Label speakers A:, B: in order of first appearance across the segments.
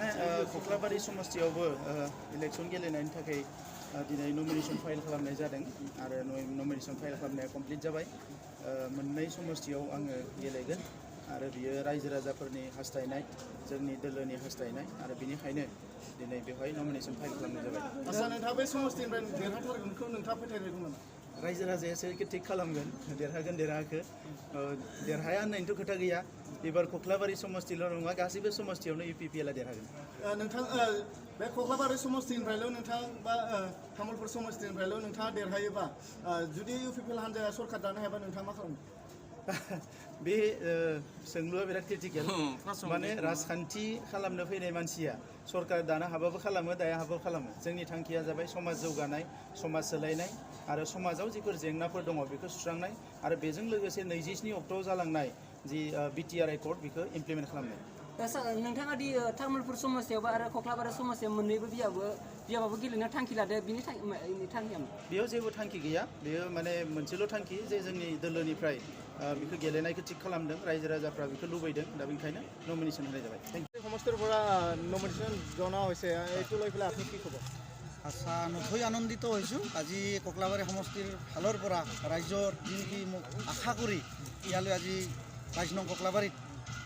A: माने कक्लाबारि समस्तियावबो इलेक्सन गेलेनायनि थाखाय दिनै नमिनेशन फाइल खालामनाय जादों आरो नमिनेशन फाइल खालामनाया कमप्लिट जाबाय। मोननै समस्तियाव आङो गेलेगोन आरो बियो रायजो राजाफोरनि हास्थायनाय जोंनि दोलोनि हास्थायनाय आरो बिनिखायनो दिनै बेवहाय नमिनेशन फाइल खालामनाय जाबाय।
B: आसा नोंथाङा बे समस्तिनिफ्राय देरहाथारगोनखौ नोंथाङा फोथायदों नामा?
A: रायजो राजायासो थिग खालामगोन देरहागोन देरहाखो देरहाया होननायनिथ' खोथा गैया। एबार कक्लाबारि समस्तिल' नङा गासैबो समस्तियावनो UPPL आ देरहागोन।
B: नोंथां बे कक्लाबारि समस्तिनिफ्रायल' नोंथां बा तामुलपुर समस्तिनिफ्रायल' नोंथाङा देरहायोबा जुदि UPPL हान्जाया सरकार दानो हायाबा नोंथाङा मा खालामो?
A: बे सोंलुआ बिराद क्रिटिकेल माने राजखान्थि खालामनो फैनाय मानसिया सरकार दानो हाबाबो खालामो दाया हाबाबो खालामो। जोंनि थांखिया जाबाय समाज जौगानाय समाज सोलायनाय आरो समाजाव जिफोर जेंनाफोर दङ बेखौ सुस्रांनाय आरो बेजों लोगोसे 27 अक्ट'आव जालांनाय जि BTR एक्ट बेखौ इमप्लिमेन्ट खालामनाय।
C: नोंथाङा दि तामुलपुर समस्तियावबो आरो कक्लाबारि समस्तियाव मोन्नैबो बियाबाबो गेलेनो थांखि लादो बिनि थांखिया
A: बेयाव जेबो थांखि गैया। बेयो माने मोनसेल' थांखि जे जोंनि दोलोनिफ्राय बेखौ गेलेनायखौ थिग खालामदों रायजो राजाफ्रा बेखौ लुबैदों दा बेनिखायनो नमिनेशन होनाय जाबाय।
B: সমষ্টিৰ পৰা নমিনেশ্যন জনা হৈছে এইটো লৈ পেলাই আপুনি কি ক'ব?
D: আচ্ছা নথৈ আনন্দিত হৈছোঁ আজি কক্লাবাৰী সমষ্টিৰ ফালৰ পৰা ৰাইজৰ যিনেকি মোক আশা কৰি ইয়ালৈ আজি 22 নং কক্লাবাৰীত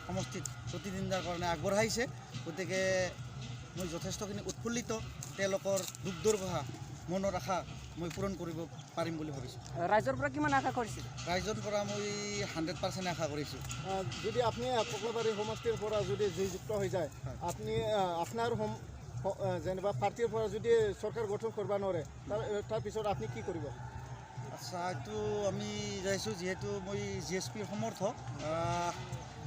D: সমষ্টিত প্ৰতিদ্বন্দ্বিতাৰ কাৰণে আগবঢ়াইছে। গতিকে মই যথেষ্টখিনি উৎফুল্লিত তেওঁলোকৰ দুখ দুৰ্দশা মনৰ আশা মই পূৰণ কৰিব পাৰিম বুলি ভাবিছোঁ।
C: ৰাইজৰ পৰা কিমান আশা কৰিছিল?
D: ৰাইজৰ পৰা মই 100% আশা কৰিছোঁ।
B: যদি আপুনি কক্লাবাৰী সমষ্টিৰ পৰা যদি জয়যুক্ত হৈ যায় আপুনি আপোনাৰ যেনিবা পাৰ্টিৰ পৰা যদি চৰকাৰ গঠন কৰিব নোৱাৰে তাৰপিছত আপুনি কি কৰিব?
D: আচ্ছা এইটো আমি যাইছোঁ যিহেতু মই GSPৰ সমৰ্থক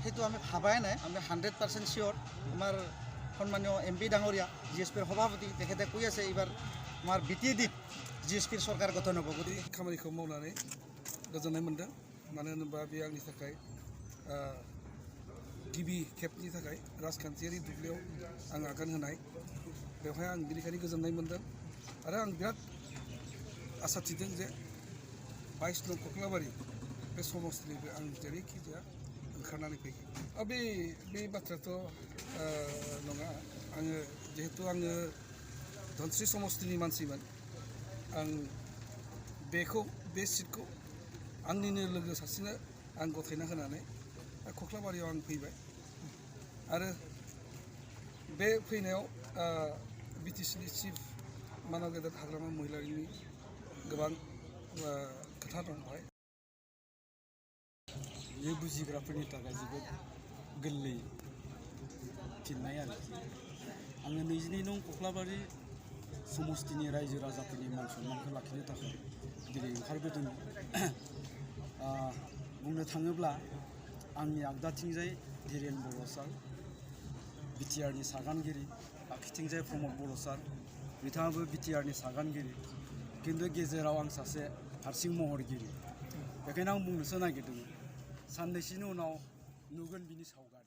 D: সেইটো আমি ভাবাই নাই। আমি 100% চিয়'ৰ আমাৰ সন্মানীয় MP ডাঙৰীয়া GSPৰ সভাপতি তেখেতে কৈ আছে এইবাৰ আমাৰ BTADত GSPৰ চৰকাৰ গঠন হ'ব। গতিকে
E: खामानिखौ मावनानै गोजोननाय मोनदों। मानो होनोबा बे आंनि थाखाय गिबि खेबनि थाखाय राजखान्थियारि दुब्लियाव आं आगान होनाय बेवहाय आं बेनिखायनो गोजोननाय मोनदों आरो आं बिराद आसा थिदों जे 22 नं कक्लाबारि बे समस्तिनिफ्राय आं जेरैखि जाया ओंखारनानै फैगोन। बे बाथ्राथ' नङा। आङो जिहेतु आङो धनस्रि समस्तिनि मानसिमोन आं बे सिटखौ आंनिनो लोगो सासेनो आं गथायना होनानै कक्लाबारियाव आं फैबाय आरो बे फैनायाव BTCनि चिफ मानाव गेदेर हाग्रामा महिलारिनि गोबां खोथा दं बेवहाय।
F: बे बुजिग्राफोरनि थाखाय जोबोद गोरलै फिननाय आरोखि। आङो 22 नं कक्लाबारि समस्तिनि रायजो राजाफोरनि मान सन्मानखौ लाखिनो थाखाय दिनै ओंखारबोदों। बुंनो थाङोब्ला आंनि आगदाथिंजाय धीरेन बर' सार BTRनि सागानगिरि आगखिथिंजाय प्रमद बर' सार बिथाङाबो BTRनि सागानगिरि खिन्थु गेजेराव आं सासे हारसिं महरगिरि। बेखायनो आं बुंनोसो नागिरदों साननैसोनि उनाव नुगोन बिनि सावगारि।